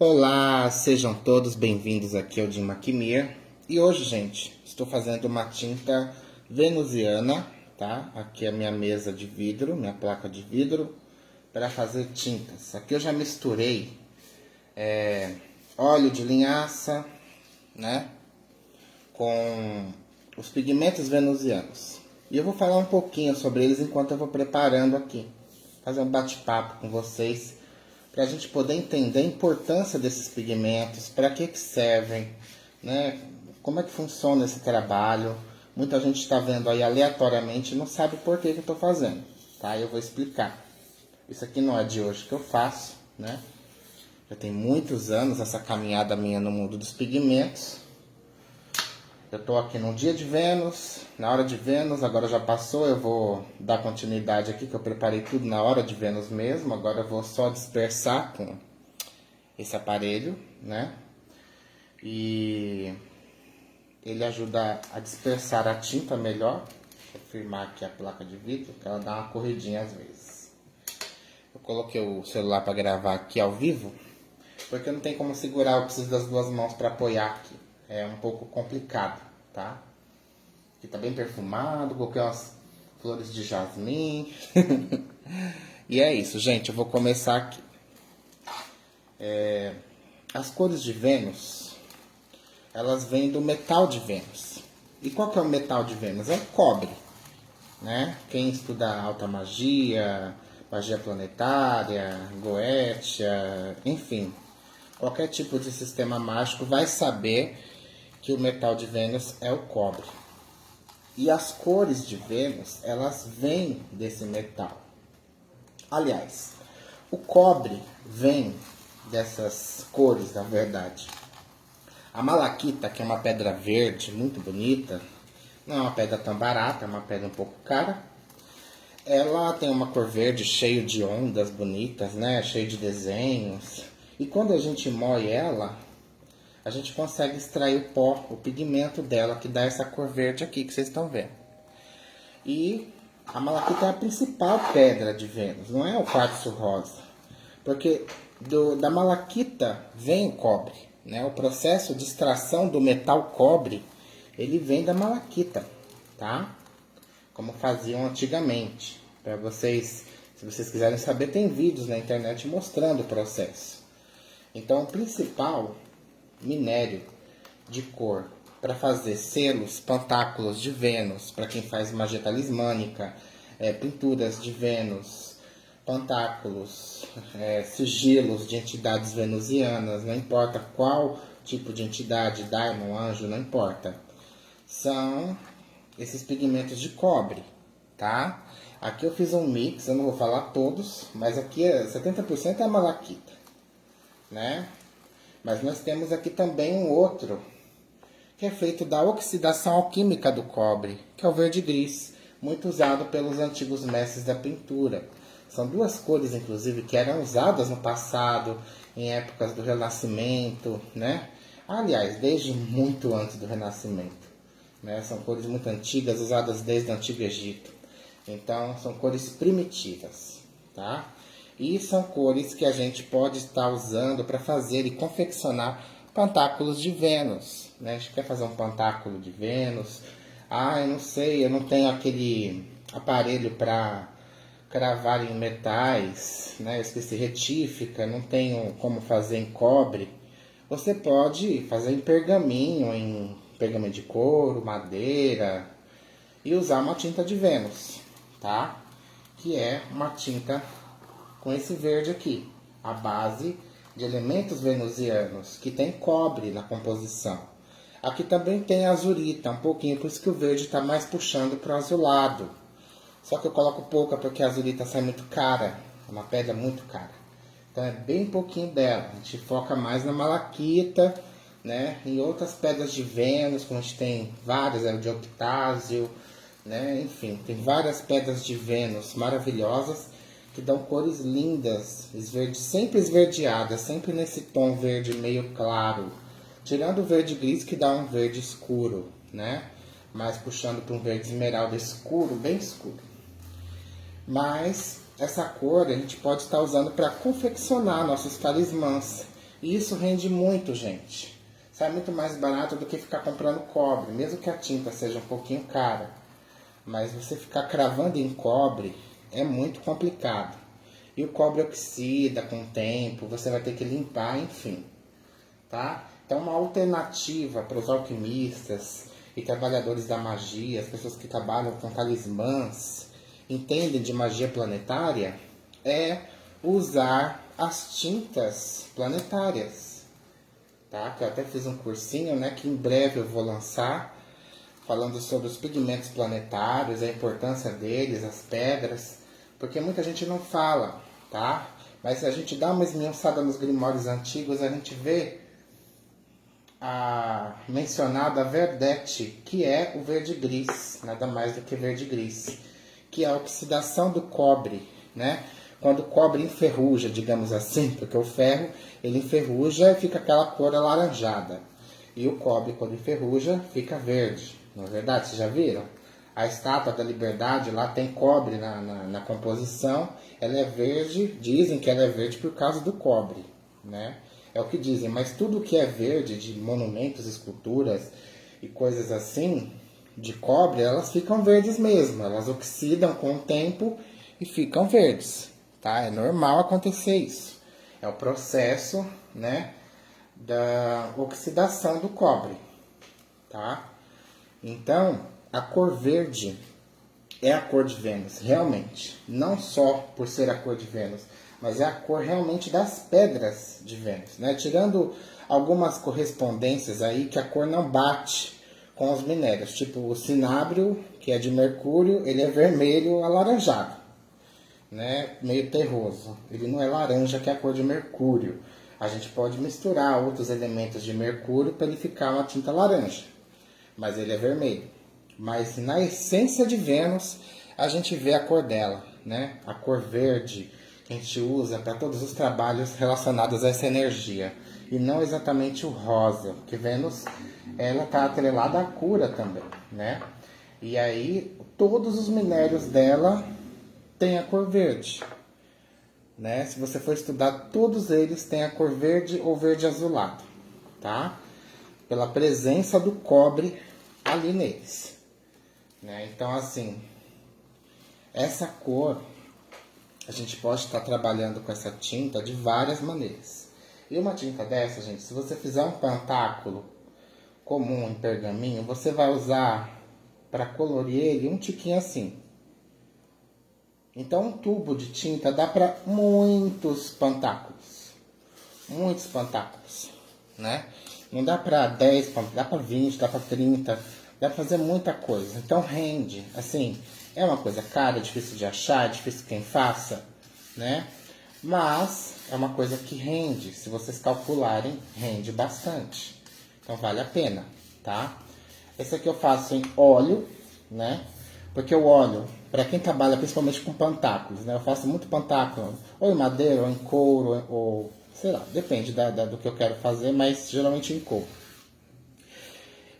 Olá, sejam todos bem-vindos aqui ao Dimaquimia. E hoje, gente, estou fazendo uma tinta venusiana, tá? Aqui é a minha mesa de vidro, minha placa de vidro, para fazer tintas. Aqui eu já misturei óleo de linhaça, né? Com os pigmentos venusianos. E eu vou falar um pouquinho sobre eles enquanto eu vou preparando aqui. Fazer um bate-papo com vocês, para a gente poder entender a importância desses pigmentos, para que servem, né? Como é que funciona esse trabalho. Muita gente está vendo aí aleatoriamente e não sabe por que eu estou fazendo, tá? Eu vou explicar. Isso aqui não é de hoje que eu faço, né? Já tem muitos anos essa caminhada minha no mundo dos pigmentos. Eu estou aqui no dia de Vênus, na hora de Vênus, agora já passou, eu vou dar continuidade aqui, que eu preparei tudo na hora de Vênus mesmo. Agora eu vou só dispersar com esse aparelho, né? E ele ajuda a dispersar a tinta melhor. Deixa eu firmar aqui a placa de vidro, que ela dá uma corridinha às vezes. Eu coloquei o celular para gravar aqui ao vivo, porque não tem como segurar, eu preciso das duas mãos para apoiar aqui. É um pouco complicado, tá? Aqui tá bem perfumado, coloquei umas flores de jasmim. E é isso, gente, eu vou começar aqui. As cores de Vênus, elas vêm do metal de Vênus. E qual que é o metal de Vênus? É o cobre, né? Quem estuda alta magia, magia planetária, Goetia, enfim, qualquer tipo de sistema mágico vai saber que o metal de Vênus é o cobre. E as cores de Vênus, elas vêm desse metal. Aliás, o cobre vem dessas cores, na verdade. A malaquita, que é uma pedra verde muito bonita, não é uma pedra tão barata, é uma pedra um pouco cara. Ela tem uma cor verde cheio de ondas bonitas, né? Cheio de desenhos. E quando a gente moe ela, a gente consegue extrair o pó, o pigmento dela, que dá essa cor verde aqui que vocês estão vendo. E a malaquita é a principal pedra de Vênus, não é o quartzo rosa. Porque da malaquita vem o cobre, né? O processo de extração do metal cobre, ele vem da malaquita, tá? Como faziam antigamente. Para vocês, se vocês quiserem saber, tem vídeos na internet mostrando o processo. Então, o principal minério de cor para fazer selos, pantáculos de Vênus, para quem faz magia talismânica, pinturas de Vênus, pantáculos, sigilos de entidades venusianas, não importa qual tipo de entidade, daimon, anjo, não importa. São esses pigmentos de cobre, tá? Aqui eu fiz um mix, eu não vou falar todos, mas aqui 70% é a malaquita, né? Mas nós temos aqui também um outro, que é feito da oxidação alquímica do cobre, que é o verde-gris, muito usado pelos antigos mestres da pintura. São duas cores, inclusive, que eram usadas no passado, em épocas do Renascimento, né? Aliás, desde muito antes do Renascimento, né? São cores muito antigas, usadas desde o Antigo Egito. Então, são cores primitivas, tá? E são cores que a gente pode estar usando para fazer e confeccionar pantáculos de Vênus, né? A gente quer fazer um pantáculo de Vênus. Ah, eu não sei, eu não tenho aquele aparelho para cravar em metais, né? Eu esqueci retífica, não tenho como fazer em cobre. Você pode fazer em pergaminho de couro, madeira, e usar uma tinta de Vênus, tá? Que é uma tinta com esse verde aqui, a base de elementos venusianos, que tem cobre na composição. Aqui também tem azurita, um pouquinho, por isso que o verde está mais puxando para o azulado. Só que eu coloco pouca porque a azurita sai muito cara, é uma pedra muito cara. Então é bem pouquinho dela, a gente foca mais na malaquita, né? Em outras pedras de Vênus, como a gente tem várias, de octásio, né? Enfim, tem várias pedras de Vênus maravilhosas, que dão cores lindas, sempre esverdeadas, sempre nesse tom verde meio claro. Tirando o verde gris, que dá um verde escuro, né? Mas puxando para um verde esmeralda escuro, bem escuro. Mas essa cor a gente pode estar usando para confeccionar nossos talismãs. E isso rende muito, gente. Sai muito mais barato do que ficar comprando cobre, mesmo que a tinta seja um pouquinho cara. Mas você ficar cravando em cobre é muito complicado. E o cobre oxida com o tempo, você vai ter que limpar, enfim. Tá? Então, uma alternativa para os alquimistas e trabalhadores da magia, as pessoas que trabalham com talismãs, entendem de magia planetária, é usar as tintas planetárias. Tá? Que eu até fiz um cursinho, né, que em breve eu vou lançar, falando sobre os pigmentos planetários, a importância deles, as pedras, porque muita gente não fala, tá? Mas se a gente dá uma esmiuçada nos grimórios antigos, a gente vê a mencionada verdete, que é o verde-gris, nada mais do que verde-gris, que é a oxidação do cobre, né? Quando o cobre enferruja, digamos assim, porque o ferro ele enferruja e fica aquela cor alaranjada. E o cobre, quando enferruja, fica verde. Não é verdade? Vocês já viram? A Estátua da Liberdade lá tem cobre na composição. Ela é verde, dizem que ela é verde por causa do cobre, né? É o que dizem, mas tudo que é verde, de monumentos, esculturas e coisas assim, de cobre, elas ficam verdes mesmo. Elas oxidam com o tempo e ficam verdes, tá? É normal acontecer isso. É o processo, né, da oxidação do cobre, tá? Então, a cor verde é a cor de Vênus, realmente. Não só por ser a cor de Vênus, mas é a cor realmente das pedras de Vênus, né? Tirando algumas correspondências aí que a cor não bate com os minérios, tipo o cinábrio, que é de Mercúrio, ele é vermelho alaranjado, né? Meio terroso. Ele não é laranja, que é a cor de Mercúrio. A gente pode misturar outros elementos de Mercúrio para ele ficar uma tinta laranja, mas ele é vermelho. Mas na essência de Vênus, a gente vê a cor dela, né? A cor verde que a gente usa para todos os trabalhos relacionados a essa energia. E não exatamente o rosa, porque Vênus ela está atrelada à cura também, né? E aí, todos os minérios dela têm a cor verde, né? Se você for estudar, todos eles têm a cor verde ou verde azulado, tá? Pela presença do cobre ali neles, né? Então, assim, essa cor, a gente pode estar trabalhando com essa tinta de várias maneiras. E uma tinta dessa, gente, se você fizer um pantáculo comum em pergaminho, você vai usar para colorir ele um tiquinho assim. Então, um tubo de tinta dá para muitos pantáculos. Muitos pantáculos, né? Não dá para 10, dá para 20, dá para 30, dá para fazer muita coisa. Então, rende. Assim, é uma coisa cara, é difícil de achar, é difícil quem faça, né? Mas é uma coisa que rende. Se vocês calcularem, rende bastante. Então, vale a pena, tá? Esse aqui eu faço em óleo, né? Porque o óleo, para quem trabalha principalmente com pantáculos, né? Eu faço muito pantáculo, ou em madeira, ou em couro, ou sei lá, depende do que eu quero fazer, mas geralmente em couro.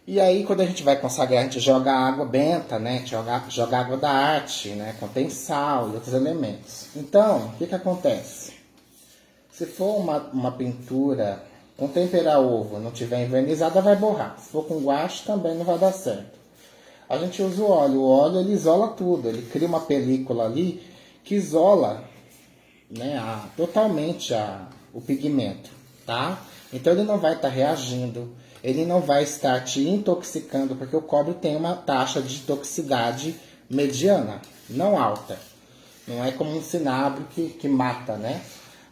E aí, quando a gente vai consagrar, a gente joga água benta, né? Joga água da arte, né? Contém sal e outros elementos. Então, o que que acontece? Se for uma pintura com tempera ovo, não tiver envernizada, vai borrar. Se for com guache, também não vai dar certo. A gente usa o óleo. O óleo, ele isola tudo. Ele cria uma película ali que isola, né, totalmente o pigmento, tá? Então, ele não vai estar reagindo. Ele não vai estar te intoxicando, porque o cobre tem uma taxa de toxicidade mediana, não alta. Não é como um cinábrio que mata, né?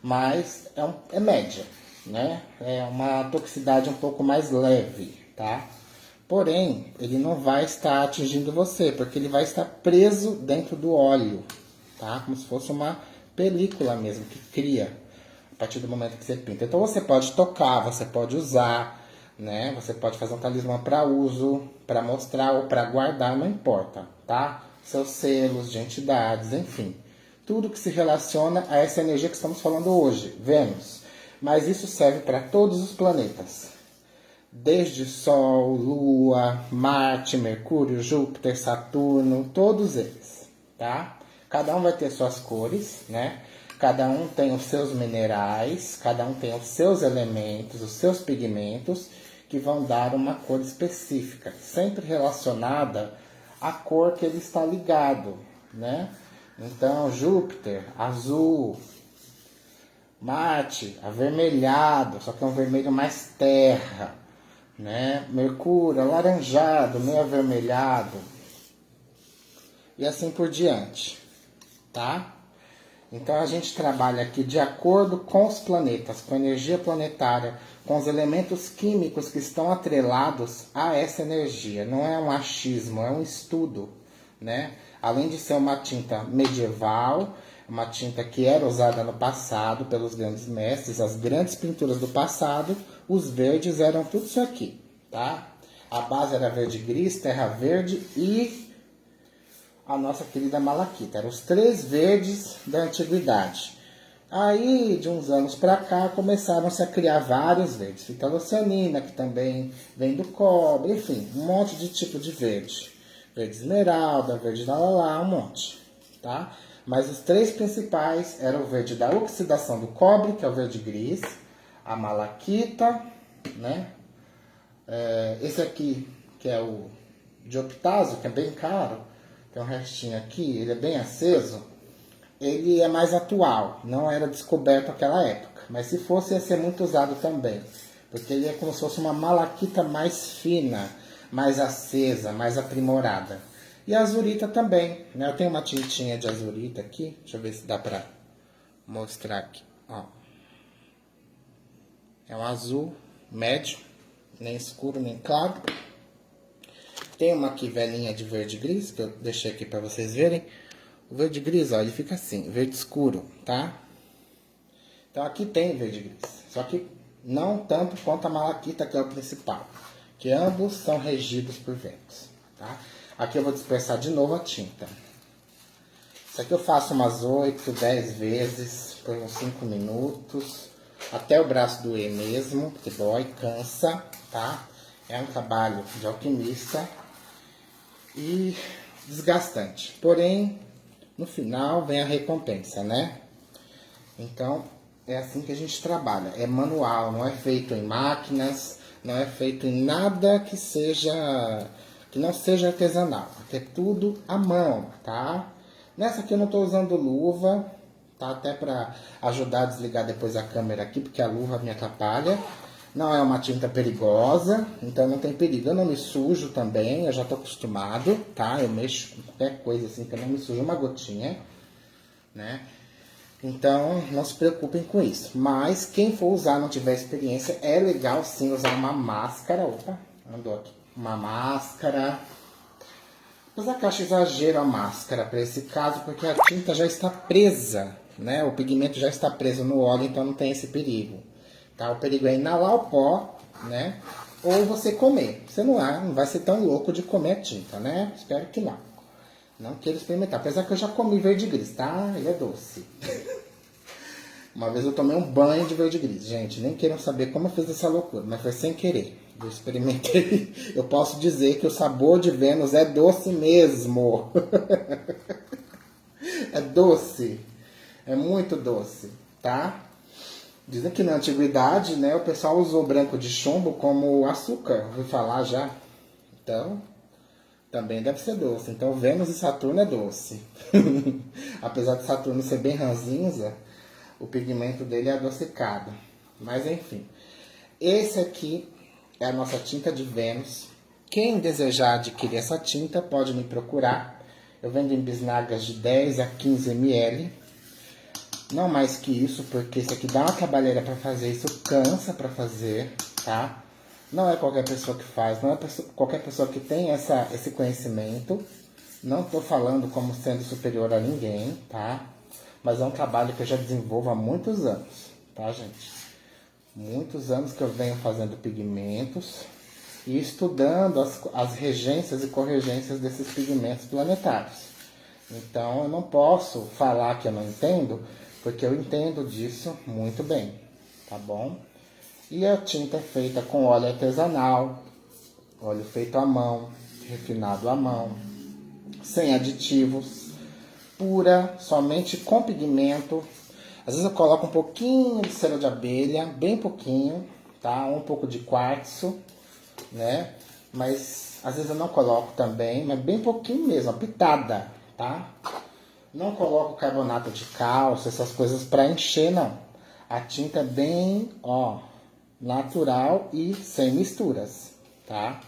Mas é média, né? É uma toxicidade um pouco mais leve, tá? Porém, ele não vai estar atingindo você, porque ele vai estar preso dentro do óleo, tá? Como se fosse uma película mesmo, que cria a partir do momento que você pinta. Então, você pode tocar, você pode usar, né? Você pode fazer um talismã para uso, para mostrar ou para guardar, não importa, tá? Seus selos de entidades, enfim. Tudo que se relaciona a essa energia que estamos falando hoje, Vênus. Mas isso serve para todos os planetas. Desde Sol, Lua, Marte, Mercúrio, Júpiter, Saturno, todos eles, tá? Cada um vai ter suas cores, né? Cada um tem os seus minerais, cada um tem os seus elementos, os seus pigmentos, que vão dar uma cor específica, sempre relacionada à cor que ele está ligado, né? Então, Júpiter, azul, Marte, avermelhado, só que é um vermelho mais terra, né? Mercúrio, alaranjado, meio avermelhado, e assim por diante, tá? Então a gente trabalha aqui de acordo com os planetas, com a energia planetária, com os elementos químicos que estão atrelados a essa energia. Não é um achismo, é um estudo, né? Além de ser uma tinta medieval, uma tinta que era usada no passado pelos grandes mestres, as grandes pinturas do passado, os verdes eram tudo isso aqui, tá? A base era verde gris, terra verde e a nossa querida malaquita. Eram os 3 verdes da antiguidade. Aí, de uns anos para cá, começaram-se a criar vários verdes. Fitalocianina, que também vem do cobre, enfim, um monte de tipo de verde. Verde esmeralda, verde lalá, um monte, tá? Mas os 3 principais eram o verde da oxidação do cobre, que é o verde gris, a malaquita, né? Esse aqui, que é o dioptásio, que é bem caro, tem um restinho aqui, ele é bem aceso, ele é mais atual, não era descoberto naquela época, mas se fosse ia ser muito usado também, porque ele é como se fosse uma malaquita mais fina, mais acesa, mais aprimorada. E a azurita também, né? Eu tenho uma tintinha de azurita aqui, deixa eu ver se dá pra mostrar aqui, ó. É um azul médio, nem escuro nem claro. Tem uma aqui velhinha de verde gris, que eu deixei aqui pra vocês verem. O verde gris, ó, ele fica assim, verde escuro, tá? Então aqui tem verde gris, só que não tanto quanto a malaquita, que é o principal. Que ambos são regidos por Vênus, tá? Aqui eu vou dispersar de novo a tinta. Isso aqui eu faço umas 8, 10 vezes, por uns 5 minutos, até o braço doer mesmo, porque dói, cansa, tá? É um trabalho de alquimista e desgastante. Porém, no final vem a recompensa, né? Então, é assim que a gente trabalha. É manual, não é feito em máquinas, não é feito em nada que não seja artesanal. É tudo à mão, tá? Nessa aqui eu não estou usando luva, tá? Até para ajudar a desligar depois a câmera aqui, porque a luva me atrapalha. Não é uma tinta perigosa, então não tem perigo. Eu não me sujo também, eu já estou acostumado, tá? Eu mexo com qualquer coisa assim que eu não me sujo uma gotinha, né? Então, não se preocupem com isso. Mas, quem for usar não tiver experiência, é legal sim usar uma máscara. Opa, andou aqui. Uma máscara. Apesar que eu acho exagero a máscara para esse caso, porque a tinta já está presa, né? O pigmento já está preso no óleo, então não tem esse perigo. Tá? O perigo é inalar o pó, né? Ou você comer. Você não vai ser tão louco de comer a tinta, né? Espero que não. Não quero experimentar. Apesar que eu já comi verde gris, tá? Ele é doce. Uma vez eu tomei um banho de verde gris. Gente, nem queiram saber como eu fiz essa loucura, mas foi sem querer. Eu experimentei. Eu posso dizer que o sabor de Vênus é doce mesmo. É doce. É muito doce, tá? Dizem que na antiguidade, né, o pessoal usou branco de chumbo como açúcar. Ouvi falar já. Então, também deve ser doce. Então, Vênus e Saturno é doce. Apesar de Saturno ser bem ranzinza, o pigmento dele é adocicado. Mas, enfim. Esse aqui é a nossa tinta de Vênus. Quem desejar adquirir essa tinta, pode me procurar. Eu vendo em bisnagas de 10 a 15 ml. Não mais que isso, porque isso aqui dá uma trabalheira para fazer. Isso cansa para fazer, tá? Não é qualquer pessoa que faz, não é qualquer pessoa que tem esse conhecimento. Não estou falando como sendo superior a ninguém, tá? Mas é um trabalho que eu já desenvolvo há muitos anos, tá, gente? Muitos anos que eu venho fazendo pigmentos e estudando as regências e corregências desses pigmentos planetários. Então, eu não posso falar que eu não entendo, porque eu entendo disso muito bem, tá bom? E a tinta é feita com óleo artesanal, óleo feito à mão, refinado à mão, sem aditivos, pura, somente com pigmento. Às vezes eu coloco um pouquinho de cera de abelha, bem pouquinho, tá? Um pouco de quartzo, né? Mas às vezes eu não coloco também, mas bem pouquinho mesmo, uma pitada, tá? Não coloco carbonato de cálcio, essas coisas para encher, não. A tinta é bem, ó, natural e sem misturas, tá?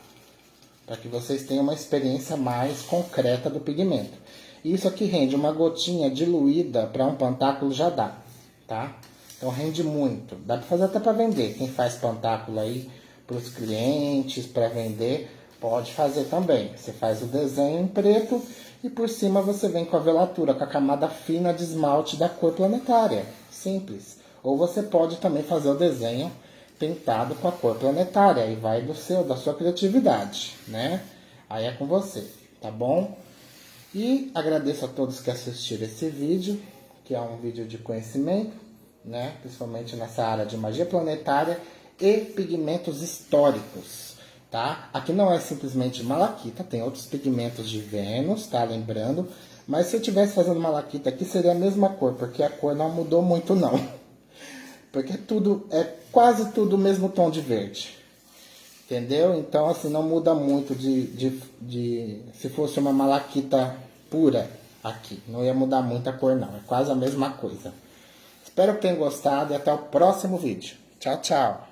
Para que vocês tenham uma experiência mais concreta do pigmento. Isso aqui rende uma gotinha diluída para um pantáculo já dá, tá? Então rende muito. Dá para fazer até para vender. Quem faz pantáculo aí para os clientes, para vender, pode fazer também. Você faz o desenho em preto e por cima você vem com a velatura, com a camada fina de esmalte da cor planetária. Simples. Ou você pode também fazer o desenho pintado com a cor planetária. Aí vai da sua criatividade, né? Aí é com você, tá bom? E agradeço a todos que assistiram esse vídeo, que é um vídeo de conhecimento, né? Principalmente nessa área de magia planetária e pigmentos históricos, tá? Aqui não é simplesmente malaquita, tem outros pigmentos de Vênus, tá? Lembrando. Mas se eu estivesse fazendo malaquita aqui, seria a mesma cor, porque a cor não mudou muito, não. Porque tudo é quase tudo o mesmo tom de verde. Entendeu? Então, assim, não muda muito se fosse uma malaquita pura aqui. Não ia mudar muito a cor, não. É quase a mesma coisa. Espero que tenham gostado e até o próximo vídeo. Tchau, tchau.